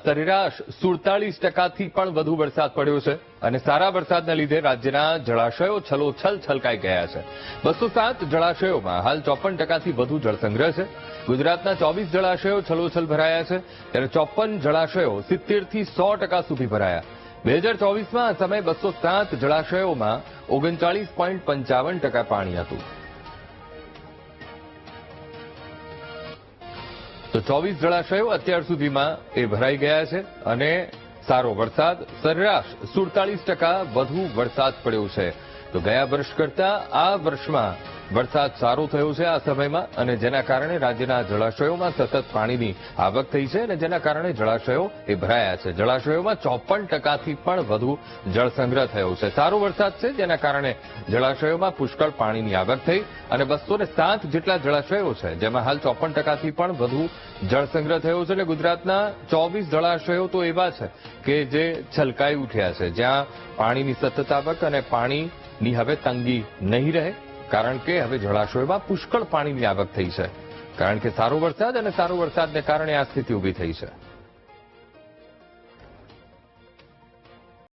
સરેરાશ 47% પણ વધુ વરસાદ પડ્યો છે અને સારા વરસાદના લીધે રાજ્યના જળાશયો છલોછલ છલકાઈ ગયા છે। 207 જળાશયોમાં હાલ 54%થી વધુ જળસંગ્રહ છે। ગુજરાતના 24 જળાશયો છલોછલ ભરાયા છે, ત્યારે 54 જળાશયો 70થી 100% સુધી ભરાયા। 2024માં આ સમયે 207 જળાશયોમાં 39.55% પાણી હતું। તો 24 જળાશયો અત્યાર સુધીમાં એ ભરાઈ ગયા છે અને સારો વરસાદ, સરેરાશ 47% વધુ વરસાદ પડ્યો છે। તો ગયા વર્ષ કરતા આ વર્ષમાં વરસાદ સારો થયો છે આ સમયમાં, અને જેના કારણે રાજ્યના જળાશયોમાં સતત પાણીની આવક થઈ છે અને જેના કારણે જળાશયો એ ભરાયા છે। જળાશયોમાં 54%થી પણ વધુ જળસંગ્રહ થયો છે। સારો વરસાદ છે જેના કારણે જળાશયોમાં પુષ્કળ પાણીની આવક થઈ અને 207 જેટલા જળાશયો છે જેમાં હાલ 54%થી પણ વધુ જળસંગ્રહ થયો છે। અને ગુજરાતના 24 જળાશયો તો એવા છે કે જે છલકાઈ ઉઠ્યા છે, જ્યાં પાણીની સતત આવક અને પાણીની હવે તંગી નહીં રહે, કારણ કે હવે જળાશયોમાં પુષ્કળ પાણીની આવક થઈ છે, કારણ કે સારો વરસાદ અને સારો વરસાદને કારણે આ સ્થિતિ ઊભી થઈ છે।